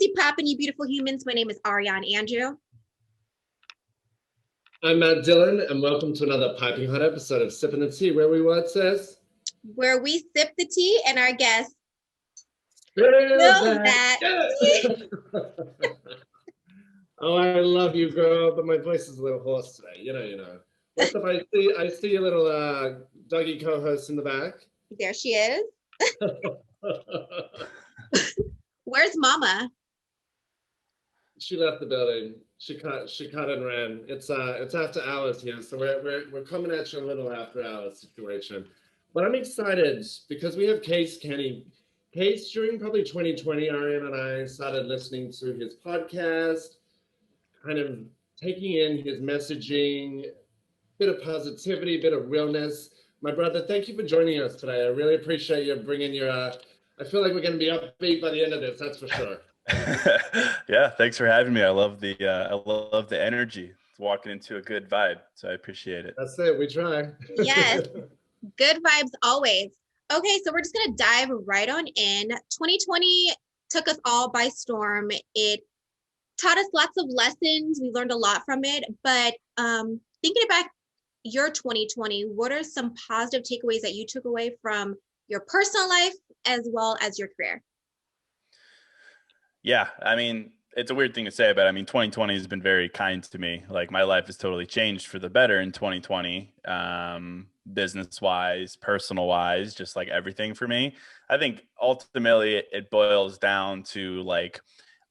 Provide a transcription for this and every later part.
What's poppin', you beautiful humans? My name is Ariane Andrew. I'm Matt Dillon, and welcome to another piping hot episode of Sippin' the Tea, where we what says? Where we sip the tea and our guests Spill that tea. Oh, I love you, girl, but my voice is a little hoarse today. You know. What's up? I see a little Dougie co-host in the back. There she is. Where's Mama? She left the building. She cut and ran. It's after hours here, so we're coming at you a little after hours situation. But I'm excited because we have Case Kenny. Case, during probably 2020, Ariane and I started listening to his podcast, kind of taking in his messaging, bit of positivity, bit of realness. My brother, thank you for joining us today. I really appreciate you bringing your. I feel like we're going to be upbeat by the end of this. That's for sure. Yeah, thanks for having me. I love the energy. It's walking into a good vibe, so I appreciate it. That's it. We try. Yes, good vibes always. Okay, so we're just gonna dive right on in. 2020 took us all by storm. It taught us lots of lessons. We learned a lot from it. But thinking about your 2020, what are some positive takeaways that you took away from your personal life as well as your career? Yeah, I mean, it's a weird thing to say, but I mean, 2020 has been very kind to me. Like, my life has totally changed for the better in 2020, business-wise, personal-wise, just like everything for me. I think ultimately it boils down to like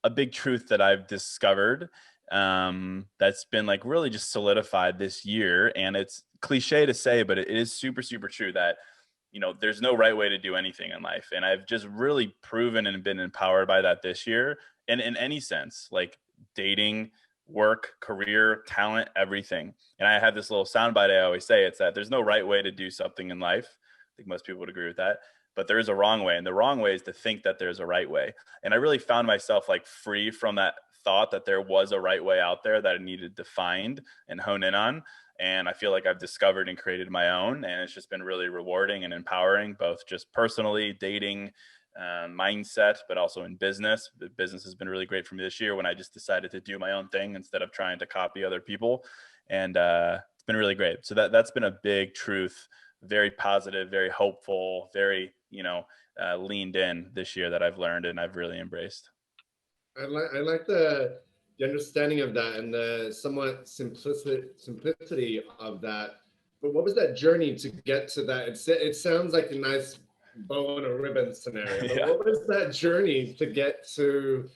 a big truth that I've discovered that's been like really just solidified this year. And it's cliche to say, but it is super, super true that there's no right way to do anything in life. And I've just really proven and been empowered by that this year. And in any sense, like dating, work, career, talent, everything. And I have this little soundbite I always say, it's that there's no right way to do something in life. I think most people would agree with that. But there is a wrong way. And the wrong way is to think that there's a right way. And I really found myself like free from that thought that there was a right way out there that I needed to find and hone in on. And I feel like I've discovered and created my own, and it's just been really rewarding and empowering, both just personally, dating, mindset, but also in business. The business has been really great for me this year when I just decided to do my own thing instead of trying to copy other people. And it's been really great. So that's been a big truth, very positive, very hopeful, very, leaned in this year that I've learned and I've really embraced. I like the understanding of that and the somewhat simplicity of that. But what was that journey to get to that? It sounds like a nice bow and a ribbon scenario. But What was that journey to get to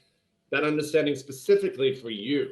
that understanding specifically for you?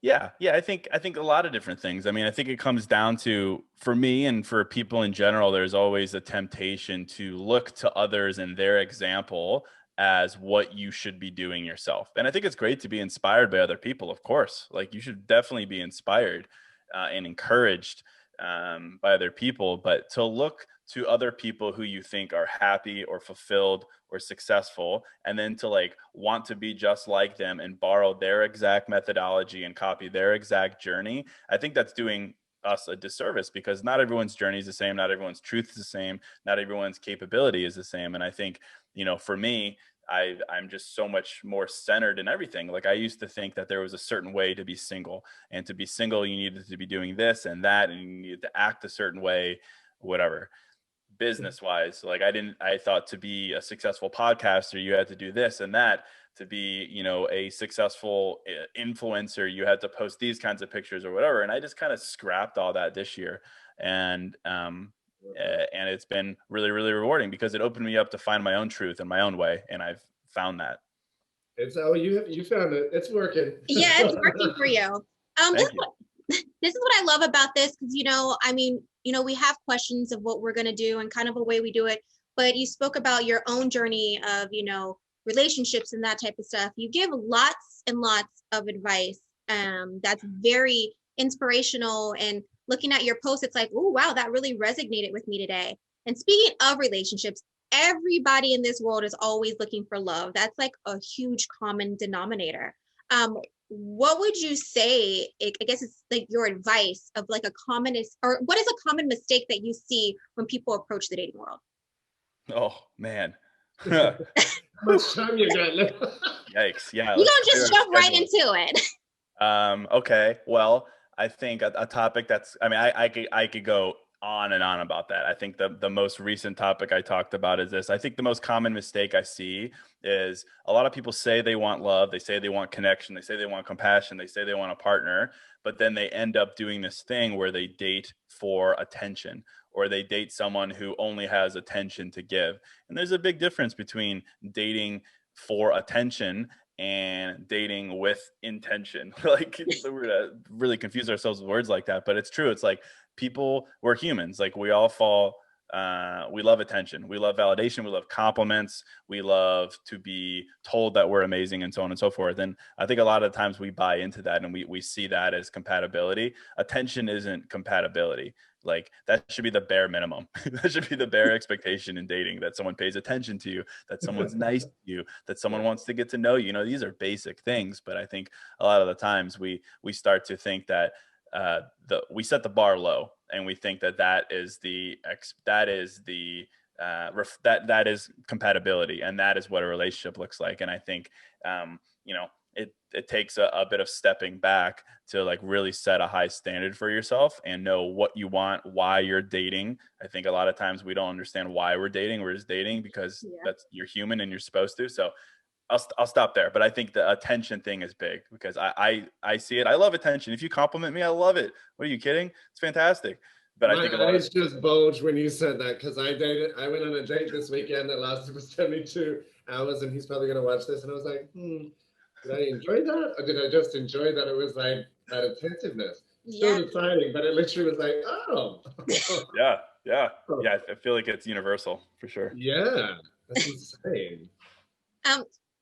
Yeah. I think a lot of different things. I mean, I think it comes down to, for me and for people in general, there's always a temptation to look to others and their example as what you should be doing yourself. And I think it's great to be inspired by other people, of course. Like, you should definitely be inspired and encouraged by other people, but to look to other people who you think are happy or fulfilled or successful, and then to like want to be just like them and borrow their exact methodology and copy their exact journey, I think that's doing us a disservice, because not everyone's journey is the same, not everyone's truth is the same, not everyone's capability is the same. And I think, for me, I'm just so much more centered in everything. Like, I used to think that there was a certain way to be single, and to be single, you needed to be doing this and that, and you needed to act a certain way, whatever. Business wise, like I thought to be a successful podcaster, you had to do this and that. To be, a successful influencer, you had to post these kinds of pictures or whatever. And I just kind of scrapped all that this year. And it's been really, really rewarding, because it opened me up to find my own truth in my own way. And I've found that. You found it. It's working. Yeah, it's working for you. Thank you. This is what I love about this, because, we have questions of what we're going to do and kind of a way we do it. But you spoke about your own journey of, relationships and that type of stuff. You give lots and lots of advice that's very inspirational. And looking at your post, it's like, oh, wow, that really resonated with me today. And speaking of relationships, everybody in this world is always looking for love. That's like a huge common denominator. What would you say, I guess it's like your advice of like what is a common mistake that you see when people approach the dating world? Oh, man. much time you got left? Yikes. Yeah. You Let's don't clear just our jump right schedule. into it. Okay. Well, I think a topic that's, I mean, I could go on and on about that. I think the most recent topic I talked about is this. I think the most common mistake I see is a lot of people say they want love. They say they want connection. They say they want compassion. They say they want a partner, but then they end up doing this thing where they date for attention, or they date someone who only has attention to give. And there's a big difference between dating for attention and dating with intention. Like, we're gonna really confuse ourselves with words like that, but it's true. It's like, we're humans. Like, we all fall, we love attention, we love validation, we love compliments, we love to be told that we're amazing, and so on and so forth. And I think a lot of times we buy into that, and we see that as compatibility. Attention isn't compatibility. Like, that should be the bare minimum. That should be the bare expectation in dating, that someone pays attention to you, that someone's nice to you, that someone wants to get to know you. You know, these are basic things, but I think a lot of the times we start to think that we set the bar low, and we think that that is compatibility, and that is what a relationship looks like. And I think, you know, it takes a bit of stepping back to like really set a high standard for yourself and know what you want, why you're dating. I think a lot of times we don't understand why we're dating. We're just dating because you're human and you're supposed to. So I'll stop there. But I think the attention thing is big, because I see it. I love attention. If you compliment me, I love it. What, are you kidding? It's fantastic. But I think a My lot of eyes just bulged when you said that, because I went on a date this weekend that lasted for 72 hours, and he's probably going to watch this. And I was like, did I enjoy that? Or did I just enjoy that it was like that attentiveness? Still deciding, but it literally was like, oh. yeah. I feel like it's universal for sure. Yeah, that's insane.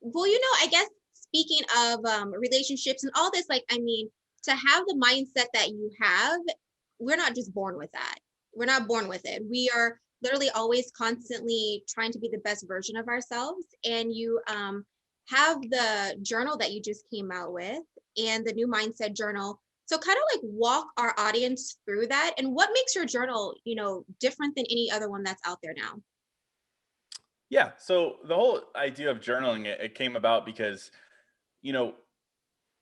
Well, I guess speaking of relationships and all this, like, I mean, to have the mindset that you have, we're not just born with that. We're not born with it. We are literally always constantly trying to be the best version of ourselves. And you have the journal that you just came out with, and the new mindset journal. So kind of like walk our audience through that, and what makes your journal, different than any other one that's out there now. Yeah. So the whole idea of journaling, it came about because,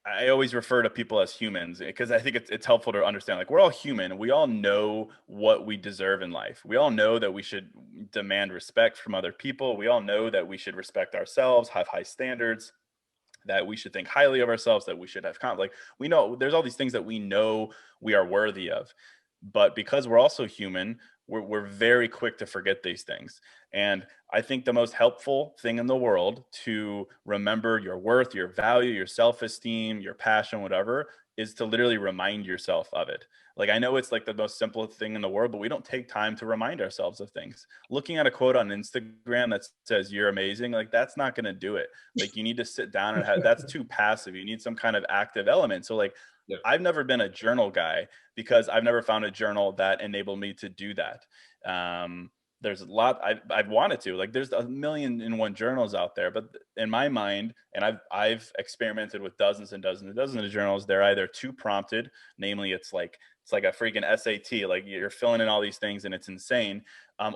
I always refer to people as humans, because I think it's helpful to understand, like, we're all human. We all know what we deserve in life. We all know that we should demand respect from other people. We all know that we should respect ourselves, have high standards, that we should think highly of ourselves, that we should have like, we know there's all these things that we know we are worthy of. But because we're also human, we're very quick to forget these things. And I think the most helpful thing in the world to remember your worth, your value, your self-esteem, your passion, whatever, is to literally remind yourself of it. Like, I know it's like the most simple thing in the world, but we don't take time to remind ourselves of things. Looking at a quote on Instagram that says you're amazing, like, that's not going to do it. Like, you need to sit down and that's too passive. You need some kind of active element. So like, I've never been a journal guy, because I've never found a journal that enabled me to do that. There's a lot I've wanted to, like, there's 1,000,001 journals out there, but in my mind, and I've experimented with dozens and dozens and dozens of journals, they're either too prompted, namely it's like a freaking SAT, like you're filling in all these things and it's insane,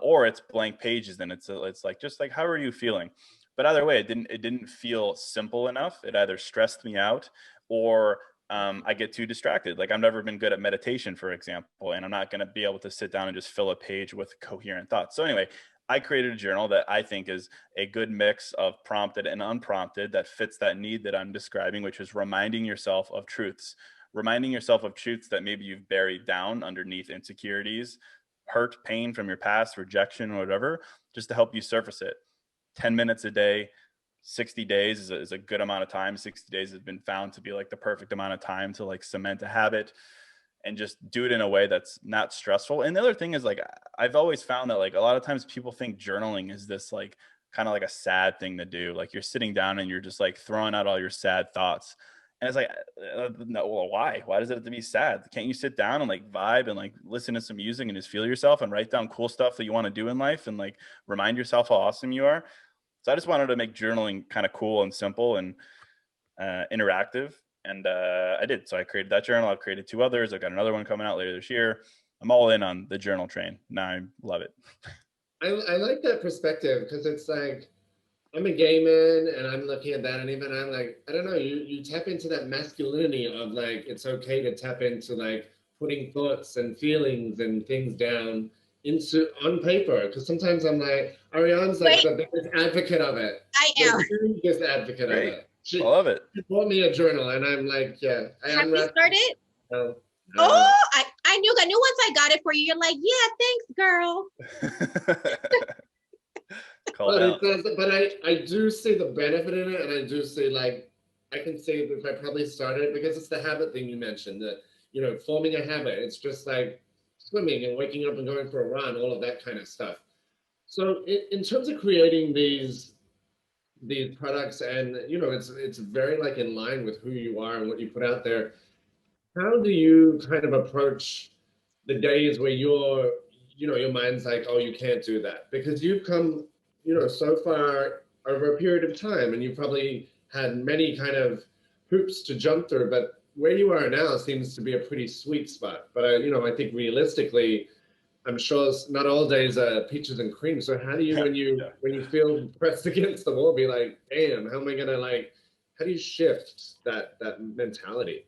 or it's blank pages and it's like, just like, how are you feeling? But either way, it didn't feel simple enough. It either stressed me out, or I get too distracted. Like, I've never been good at meditation, for example, and I'm not going to be able to sit down and just fill a page with coherent thoughts. So anyway, I created a journal that I think is a good mix of prompted and unprompted, that fits that need that I'm describing, which is reminding yourself of truths that maybe you've buried down underneath insecurities, hurt, pain from your past, rejection, or whatever, just to help you surface it. 10 minutes a day, 60 days is a good amount of time. 60 days has been found to be like the perfect amount of time to like cement a habit, and just do it in a way that's not stressful. And the other thing is, like, I've always found that, like, a lot of times people think journaling is this like kind of like a sad thing to do. Like, you're sitting down and you're just like throwing out all your sad thoughts. And it's like, no, well, why does it have to be sad? Can't you sit down and like vibe and like listen to some music and just feel yourself and write down cool stuff that you want to do in life and like remind yourself how awesome you are? So I just wanted to make journaling kind of cool and simple and interactive. And I did. So I created that journal. I've created 2 others. I've got another one coming out later this year. I'm all in on the journal train. Now I love it. I like that perspective, because it's like, I'm a gay man and I'm looking at that, and even I'm like, I don't know, you tap into that masculinity of like it's okay to tap into like putting thoughts and feelings and things down into on paper. Because sometimes I'm like, Ariane's like Wait, the biggest advocate of it, I the am. biggest advocate of Great. it. I love it. She bought me a journal, and I'm like, yeah, I Have you unwrapped it. started? No, no. Oh, I knew once I got it for you, you're like, yeah, thanks, girl. Called But it out. does, but I do see the benefit in it, and I do see like I can see if I probably started because it's the habit thing you mentioned, that forming a habit. It's just like swimming and waking up and going for a run, all of that kind of stuff. So in terms of creating these products, and it's very like in line with who you are and what you put out there. How do you kind of approach the days where your mind's like, oh, you can't do that because you've come, so far over a period of time, and you probably had many kind of hoops to jump through, but where you are now seems to be a pretty sweet spot. But I think realistically, I'm sure it's not all days are peaches and cream. So how do you, Yeah. when you feel pressed against the wall, be like, damn, how am I gonna like? How do you shift that mentality?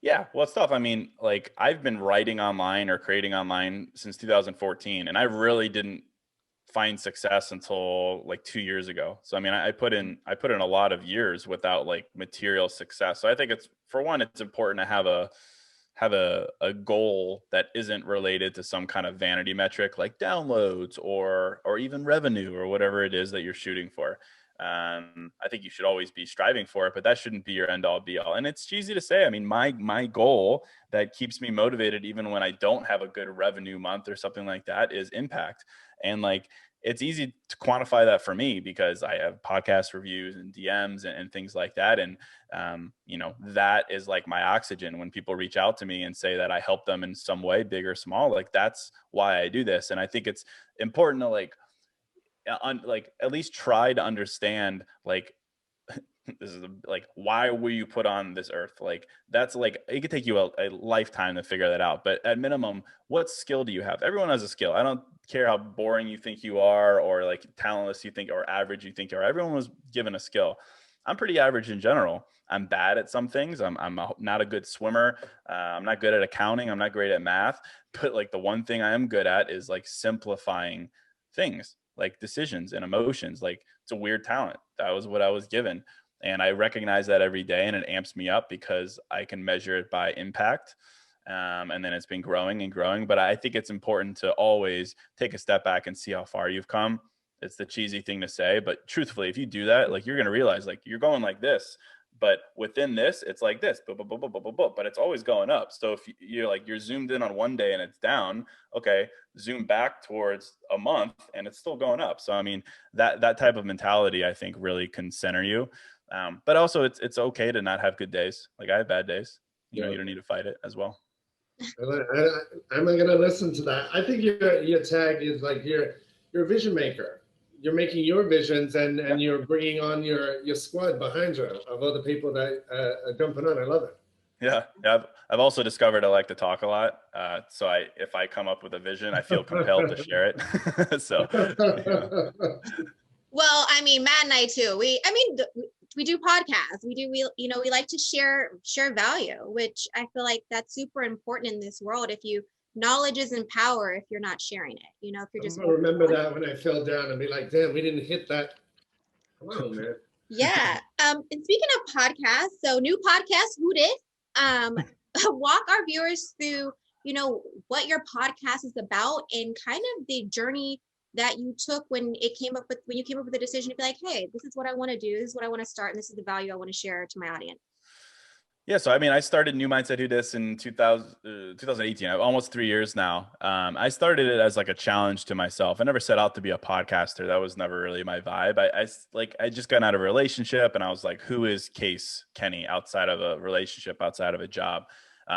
Yeah, well, it's tough. I mean, like I've been writing online or creating online since 2014, and I really didn't find success until like 2 years ago. So I mean, I put in a lot of years without like material success. So I think it's, for one, it's important to have a goal that isn't related to some kind of vanity metric like downloads or even revenue or whatever it is that you're shooting for. I think you should always be striving for it, but that shouldn't be your end all be all. And it's cheesy to say. I mean, my goal that keeps me motivated even when I don't have a good revenue month or something like that is impact. And like it's easy to quantify that for me because I have podcast reviews and DMs and things like that. And that is like my oxygen when people reach out to me and say that I help them in some way, big or small. Like that's why I do this. And I think it's important to like at least try to understand like this is like why were you put on this earth? Like that's like it could take you a lifetime to figure that out, but at minimum, what skill do you have? Everyone has a skill. I don't care how boring you think you are or like talentless you think or average you think you are. Everyone was given a skill. I'm pretty average in general. I'm bad at some things. Not a good swimmer. I'm not good at accounting. I'm not great at math. But like the one thing I am good at is like simplifying things, like decisions and emotions. Like it's a weird talent. That was what I was given. And I recognize that every day, and it amps me up because I can measure it by impact. And then it's been growing and growing. But I think it's important to always take a step back and see how far you've come. It's the cheesy thing to say, but truthfully, if you do that, like you're going to realize like you're going like this, but within this, it's like this, but it's always going up. So if you're zoomed in on one day and it's down, okay, zoom back towards a month and it's still going up. So, I mean, that type of mentality, I think really can center you. But also it's okay to not have good days. Like I have bad days, Yeah. you don't need to fight it as well. I'm going to listen to that. I think your tag is like you're a vision maker. You're making your visions, and you're bringing on your squad behind you of other people that are jumping on. I love it. Yeah. I've also discovered I like to talk a lot. So if I come up with a vision, I feel compelled to share it. So, yeah. Well, I mean, Matt and I too. We do podcasts. We like to share value, which I feel like that's super important in this world. If you knowledge isn't power if you're not sharing it. If you're just I'm gonna remember that when I fell down and be like, damn, we didn't hit that. Come on, man. Yeah. And speaking of podcasts, so new podcast, Who Dis? Walk our viewers through, what your podcast is about and kind of the journey that you took when you came up with the decision to be like, hey, this is what I want to do, this is what I want to start, and this is the value I want to share to my audience. Yeah, so I mean, I started New Mindset Who Dis in 2018, almost 3 years now. I started it as like a challenge to myself. I never set out to be a podcaster. That was never really my vibe. I just got out of a relationship, and I was like, who is Case Kenny outside of a relationship, outside of a job?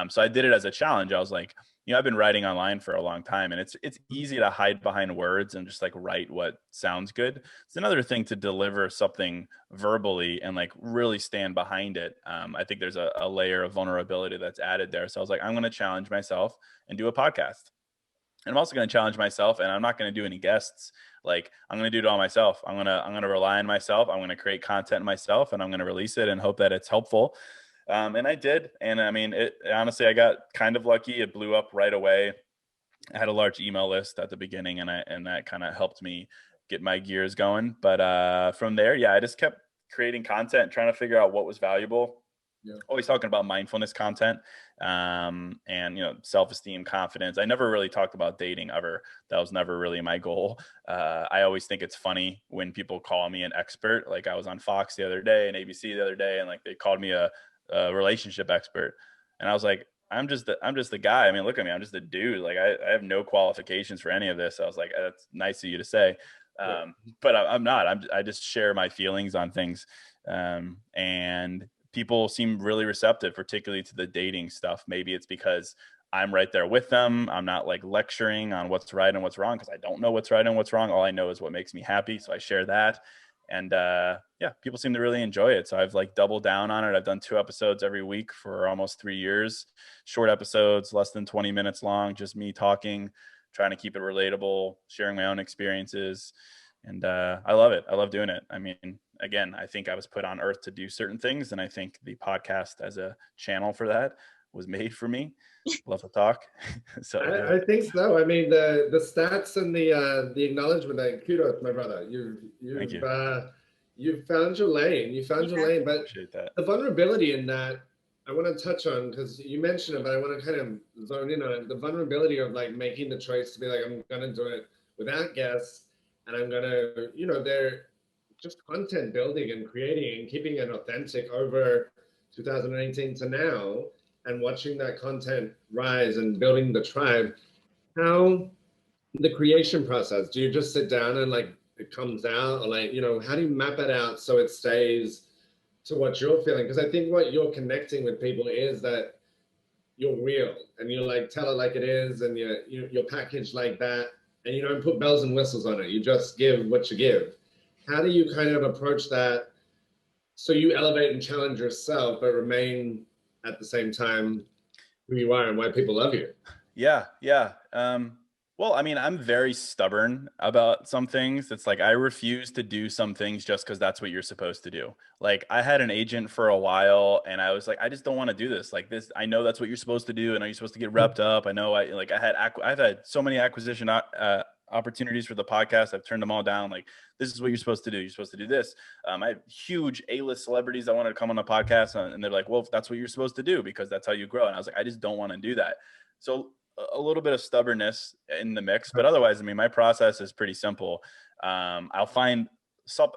So I did it as a challenge. I was like, I've been writing online for a long time, and it's easy to hide behind words and just like write what sounds good. It's another thing to deliver something verbally and like really stand behind it. I think there's a layer of vulnerability that's added there. So I was like, I'm going to challenge myself and do a podcast. And I'm also going to challenge myself, and I'm not going to do any guests. Like, I'm going to do it all myself. I'm going to rely on myself. I'm going to create content myself, and I'm going to release it and hope that it's helpful. And I did. And I mean, honestly, I got kind of lucky. It blew up right away. I had a large email list at the beginning, and that kind of helped me get my gears going. But from there, yeah, I just kept creating content, trying to figure out what was valuable. Yeah. Always talking about mindfulness content, and self-esteem, confidence. I never really talked about dating ever. That was never really my goal. I always think it's funny when people call me an expert. Like, I was on Fox the other day and ABC the other day, and like they called me a relationship expert, and I was like, I'm just the guy. I mean, look at me. I'm just a dude. Like, I have no qualifications for any of this. I was like, that's nice of you to say. But I'm not. I just share my feelings on things, and people seem really receptive, particularly to the dating stuff. Maybe it's because I'm right there with them. I'm not like lecturing on what's right and what's wrong, because I don't know what's right and what's wrong. All I know is what makes me happy. So I share that. And yeah, people seem to really enjoy it. So I've like doubled down on it. I've done 2 episodes every week for almost 3 years. Short episodes, less than 20 minutes long, just me talking, trying to keep it relatable, sharing my own experiences. And I love it. I love doing it. I mean, again, I think I was put on earth to do certain things. And I think the podcast as a channel for that was made for me. Love to talk. So I think so. I mean, the stats and the acknowledgement, kudos, my brother. You've found your lane. You found your lane. But the vulnerability in that, I want to touch on, because you mentioned it, but I want to kind of zone in on it. The vulnerability of like making the choice to be like, I'm gonna do it without guests, and I'm gonna, they're just content building and creating and keeping it authentic over 2018 to now, and watching that content rise and building the tribe. How the creation process, do you just sit down and like it comes out, or like, how do you map it out so it stays to what you're feeling? Because I think what you're connecting with people is that you're real, and you like tell it like it is, and you're packaged like that, and you don't put bells and whistles on it. You just give what you give. How do you kind of approach that so you elevate and challenge yourself, but remain at the same time who you are and why people love you? Yeah. Well, I mean, I'm very stubborn about some things. It's like I refuse to do some things just because that's what you're supposed to do. Like, I had an agent for a while, and I was like, I just don't want to do this. Like this, I know that's what you're supposed to do, and are you supposed to get repped up? I know. I've had so many acquisition opportunities for the podcast. I've turned them all down. Like, this is what you're supposed to do. You're supposed to do this. I have huge A-list celebrities that wanted to come on the podcast, and they're like, well, that's what you're supposed to do because that's how you grow. And I was like, I just don't want to do that. So a little bit of stubbornness in the mix, but otherwise, I mean, my process is pretty simple. I'll find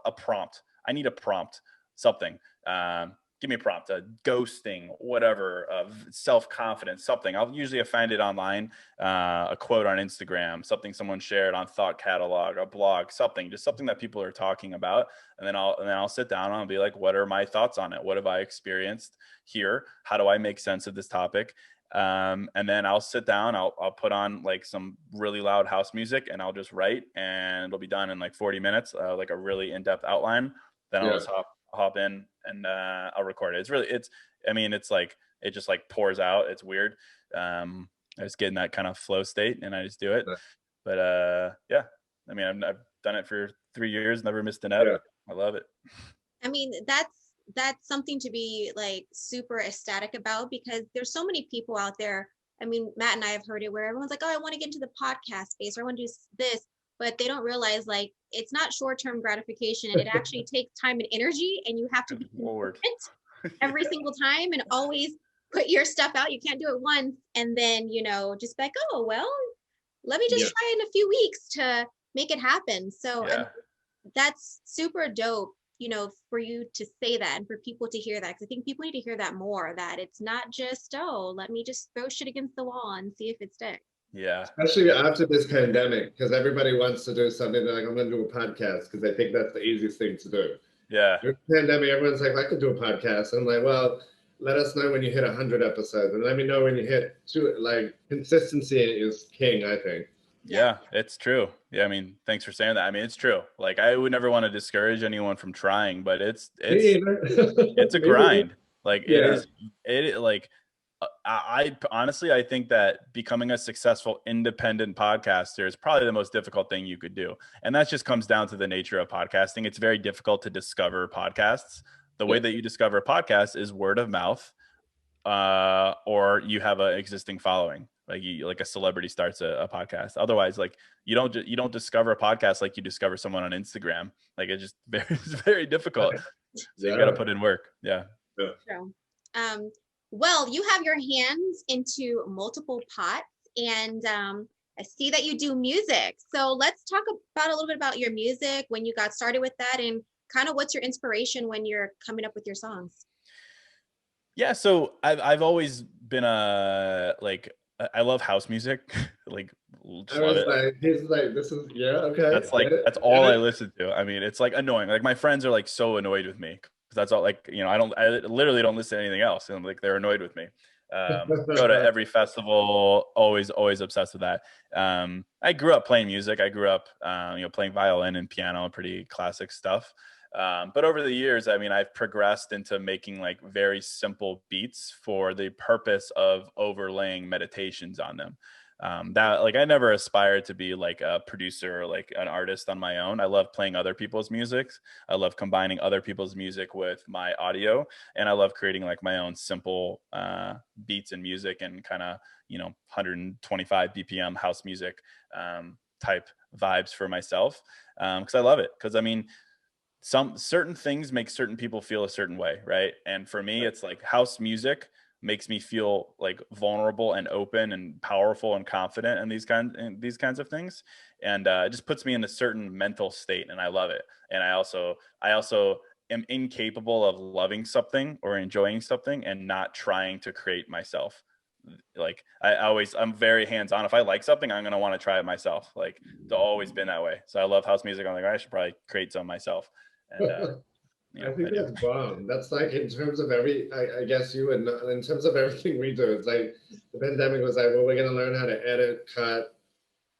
a prompt. I need a prompt, something. Give me a prompt, ghosting, whatever, self-confidence, something. I'll usually find it online, a quote on Instagram, something someone shared on Thought Catalog, a blog, something, just something that people are talking about. And then I'll sit down and I'll be like, what are my thoughts on it? What have I experienced here? How do I make sense of this topic? And then I'll sit down, I'll put on like some really loud house music, and I'll just write, and it'll be done in like 40 minutes, like a really in-depth outline. Then I'll just hop in and I'll record it. It's like, it just like pours out. It's weird. I just get in that kind of flow state and I just do it. But yeah, I mean, I've done it for 3 years, never missed an ep. I love it. I mean, that's something to be like super ecstatic about, because there's so many people out there. I mean, Matt and I have heard it where everyone's like, oh, I want to get into the podcast space, or I want to do this, but they don't realize like it's not short-term gratification, and it actually takes time and energy, and you have to be consistent every single time and always put your stuff out. You can't do it once and then, just be like, oh, well, let me just try in a few weeks to make it happen. So that's super dope, for you to say that and for people to hear that, because I think people need to hear that more, that it's not just, oh, let me just throw shit against the wall and see if it sticks. Yeah. Especially after this pandemic, because everybody wants to do something. They're like, I'm going to do a podcast because they think that's the easiest thing to do. Yeah. During the pandemic, everyone's like, I could do a podcast. I'm like, well, let us know when you hit 100 episodes, and let me know when you hit 2. Like, consistency is king, I think. Yeah, it's true. Yeah, I mean, thanks for saying that. I mean, it's true. Like, I would never want to discourage anyone from trying, but it's a grind. Like, it is like I honestly, I think that becoming a successful independent podcaster is probably the most difficult thing you could do. And that just comes down to the nature of podcasting. It's very difficult to discover podcasts. The way that you discover a podcast is word of mouth, or you have an existing following. Like a celebrity starts a podcast. Otherwise, like you don't discover a podcast like you discover someone on Instagram. Like it's very difficult. So you got to put in work. Yeah. True. Well, you have your hands into multiple pots, and I see that you do music. So let's talk about a little bit about your music, when you got started with that, and kind of what's your inspiration when you're coming up with your songs. Yeah, so I've always been I love house music. Like, just I love was it. like, he's like, this is, yeah, okay. That's all I listen to. I mean, it's like annoying. Like my friends are like so annoyed with me because that's all, like, I literally don't listen to anything else, and like they're annoyed with me. Go to every festival, always obsessed with that. I grew up playing music. I grew up playing violin and piano, pretty classic stuff. But over the years, I mean, I've progressed into making like very simple beats for the purpose of overlaying meditations on them. That, like, I never aspired to be like a producer or like an artist on my own. I love playing other people's music. I love combining other people's music with my audio, and I love creating like my own simple beats and music and kind of 125 BPM house music type vibes for myself, because I love it. Because I mean, some certain things make certain people feel a certain way, right? And for me, it's like house music makes me feel like vulnerable and open and powerful and confident and these kinds of things, and it just puts me in a certain mental state, and I love it. And I also am incapable of loving something or enjoying something and not trying to create myself. Like I'm very hands-on. If I like something, I'm going to want to try it myself. Like, it's always been that way. So I love house music. I'm like, I should probably create some myself. And I think I do. that's bomb. That's like in terms of I guess you and in terms of everything we do, it's like the pandemic was like, well, we're gonna learn how to edit, cut,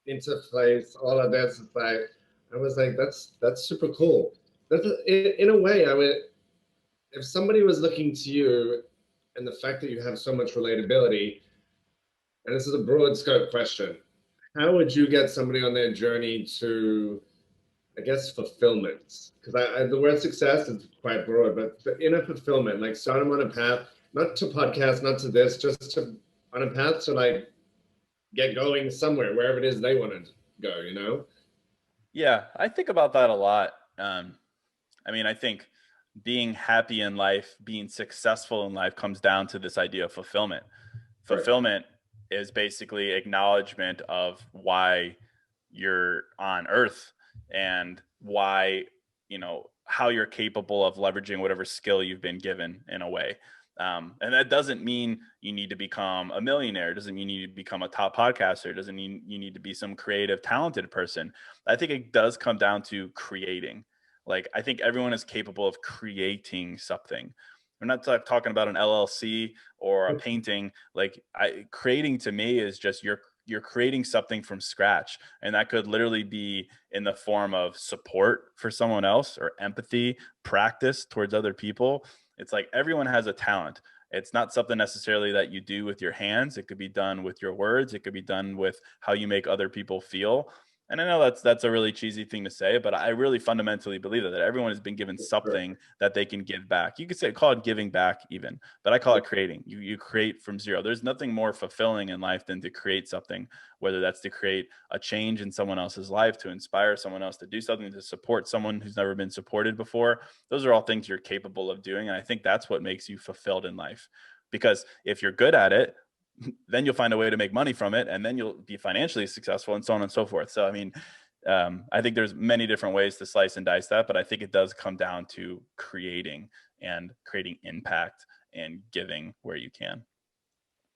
interface, all of that. It's like I was like, that's super cool. That's in a way, I would, if somebody was looking to you, and the fact that you have so much relatability, and this is a broad scope question, how would you get somebody on their journey to, I guess, fulfillment? Because the word success is quite broad, but the inner fulfillment, like start them on a path, not to podcast, not to this, just to on a path to like get going somewhere, wherever it is they want to go. Yeah, I think about that a lot. I mean, I think being happy in life, being successful in life comes down to this idea of fulfillment. Right. Fulfillment is basically acknowledgement of why you're on earth and why, how you're capable of leveraging whatever skill you've been given in a way. And that doesn't mean you need to become a millionaire. It doesn't mean you need to become a top podcaster. It doesn't mean you need to be some creative, talented person. I think it does come down to creating. Like, I think everyone is capable of creating something. We're not talking about an LLC or a painting. Like, creating to me is just you're creating something from scratch. And that could literally be in the form of support for someone else or empathy, practice towards other people. It's like everyone has a talent. It's not something necessarily that you do with your hands. It could be done with your words. It could be done with how you make other people feel. And I know that's a really cheesy thing to say, but I really fundamentally believe that everyone has been given something that they can give back. You could call it giving back even, but I call it creating. You create from zero. There's nothing more fulfilling in life than to create something, whether that's to create a change in someone else's life, to inspire someone else to do something, to support someone who's never been supported before. Those are all things you're capable of doing. And I think that's what makes you fulfilled in life. Because if you're good at it, then you'll find a way to make money from it, and then you'll be financially successful, and so on and so forth. So, I mean, I think there's many different ways to slice and dice that, but I think it does come down to creating impact and giving where you can.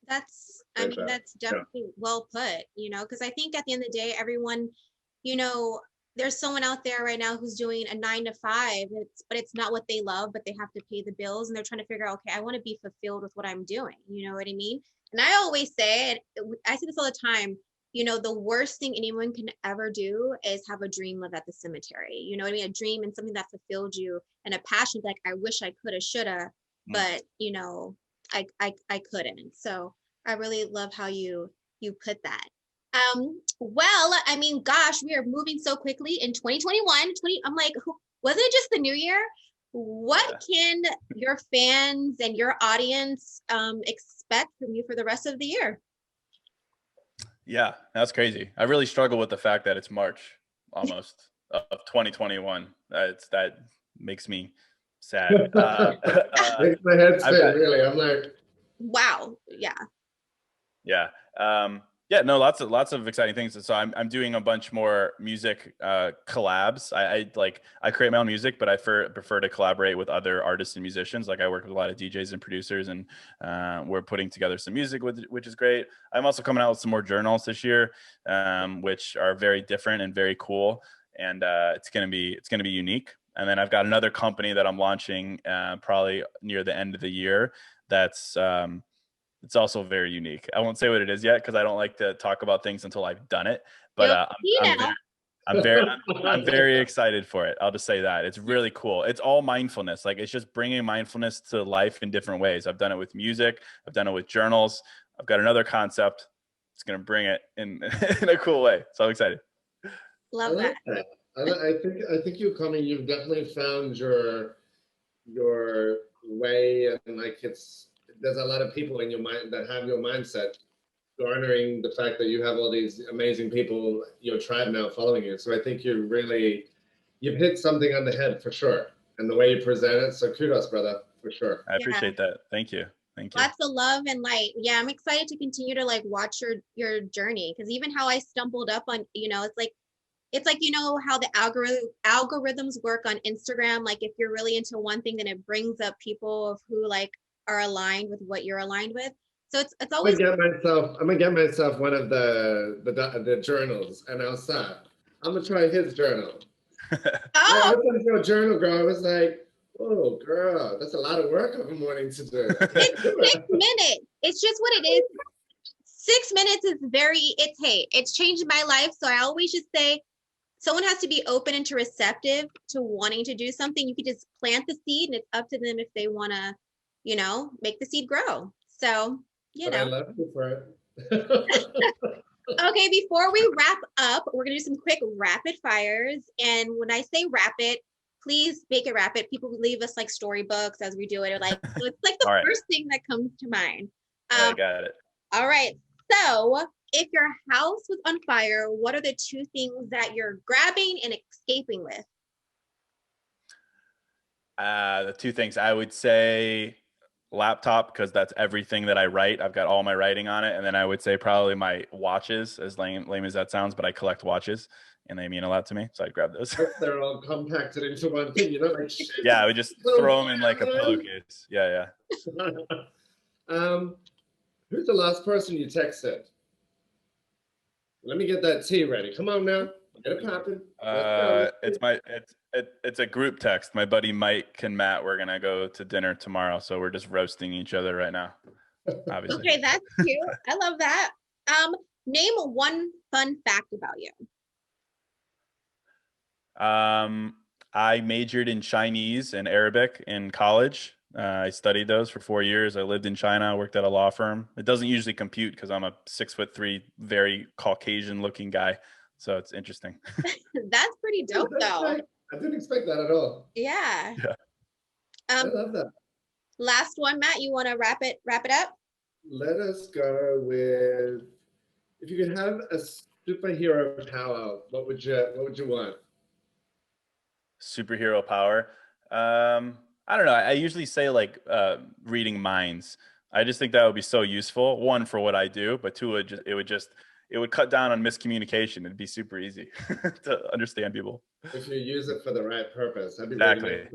That's definitely well put, because I think at the end of the day, everyone, there's someone out there right now who's doing a 9 to 5, but it's not what they love, but they have to pay the bills, and they're trying to figure out, okay, I want to be fulfilled with what I'm doing. You know what I mean? And I always say, and I say this all the time, the worst thing anyone can ever do is have a dream live at the cemetery. You know what I mean? A dream and something that fulfilled you, and a passion like, I wish I coulda, shoulda, but I couldn't. So I really love how you put that. Well, I mean, gosh, we are moving so quickly in 2021. I'm like, wasn't it just the new year? What can your fans and your audience expect from you for the rest of the year? Yeah, that's crazy. I really struggle with the fact that it's March almost of 2021. That makes me sad. Makes my head I've spin, got, really. I'm like, Wow. Yeah. yeah. Yeah, no, lots of exciting things. So I'm doing a bunch more music collabs. I create my own music, but I prefer to collaborate with other artists and musicians. Like I work with a lot of DJs and producers, and we're putting together some music, which is great. I'm also coming out with some more journals this year, which are very different and very cool, and it's gonna be unique. And then I've got another company that I'm launching probably near the end of the year. That's it's also very unique. I won't say what it is yet because I don't like to talk about things until I've done it. But I'm very excited for it. I'll just say that it's really cool. It's all mindfulness. Like it's just bringing mindfulness to life in different ways. I've done it with music. I've done it with journals. I've got another concept. It's going to bring it in in a cool way. So I'm excited. Love that. I think you've definitely found your way, and like there's a lot of people in your mind that have your mindset, garnering the fact that you have all these amazing people, your tribe now following you. So I think you've hit something on the head for sure, and the way you present it. So kudos, brother, for sure. I appreciate that. Thank you. Lots of love and light. Yeah, I'm excited to continue to like watch your journey, because even how I stumbled up on, it's like how the algorithms work on Instagram. Like if you're really into one thing, then it brings up people who like are aligned with what you're aligned with. So it's always. I'm gonna get myself one of the journals, and I'll stop. I'm gonna try his journal. Oh, I looked into a journal, girl. I was like, oh, girl, that's a lot of work of a morning to do. It's 6 minutes. It's just what it is. 6 minutes is it's changed my life. So I always just say, someone has to be open and receptive to wanting to do something. You could just plant the seed, and it's up to them if they want to, make the seed grow. So, I love you for it. Okay, before we wrap up, we're going to do some quick rapid fires. And when I say rapid, please make it rapid. People leave us like storybooks as we do it. So it's like the first thing that comes to mind. I got it. All right. So if your house was on fire, what are the two things that you're grabbing and escaping with? The two things I would say: laptop, because that's everything that I write. I've got all my writing on it. And then I would say probably my watches, as lame as that sounds, but I collect watches and they mean a lot to me. So I'd grab those. They're all compacted into one thing, like shit. Yeah, I would just throw them in like a pillowcase. Yeah. Who's the last person you texted? Let me get that tea ready. Come on now. Get it popping. It's a group text. My buddy Mike and Matt, we're gonna go to dinner tomorrow, so we're just roasting each other right now. Obviously. Okay, that's cute. I love that. Name one fun fact about you. I majored in Chinese and Arabic in college. I studied those for 4 years. I lived in China, worked at a law firm. It doesn't usually compute because I'm a 6'3", very Caucasian looking guy. So it's interesting. That's pretty dope though. I didn't expect that at all. Yeah. I love that. Last one, Matt, you want to wrap it up? Let us go with, if you could have a superhero power, what would you want? Superhero power. I don't know. I usually say like reading minds. I just think that would be so useful. One, for what I do, but two, it would cut down on miscommunication. It'd be super easy to understand people. If you use it for the right purpose. Exactly.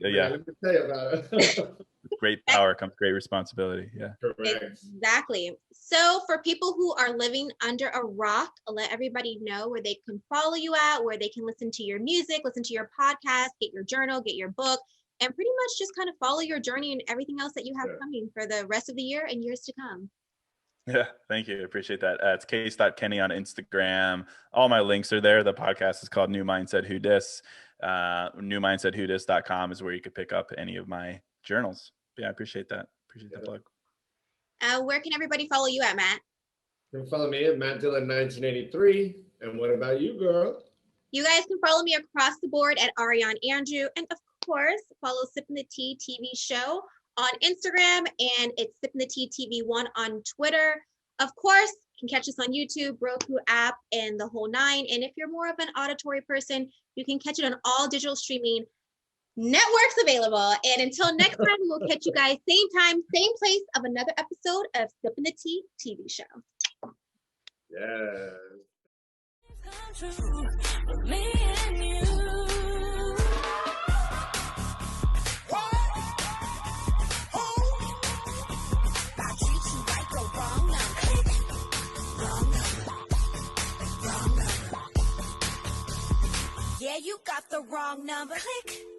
Yeah. Let me tell you about it. Great power comes great responsibility. Yeah. Correct. Exactly. So for people who are living under a rock, let everybody know where they can follow you at, where they can listen to your music, listen to your podcast, get your journal, get your book, and pretty much just kind of follow your journey and everything else that you have coming for the rest of the year and years to come. Yeah, thank you. Appreciate that. It's case.kenny on Instagram. All my links are there. The podcast is called New Mindset Who Dis. newmindsetwhodis.com is where you could pick up any of my journals. Yeah, I appreciate that. Appreciate that plug. Where can everybody follow you at, Matt? You can follow me at Matt Dillon 1983. And what about you, girl? You guys can follow me across the board at Ariane Andrew. And of course, follow Sippin' the Tea TV show on Instagram, and it's Sippin' the Tea TV1 on Twitter. Of course, you can catch us on YouTube, Roku app, and the whole nine. And if you're more of an auditory person, you can catch it on all digital streaming networks available. And until next time, we will catch you guys same time, same place of another episode of Sippin' the Tea TV show. Yeah. Me and you. Yeah, you got the wrong number. Click.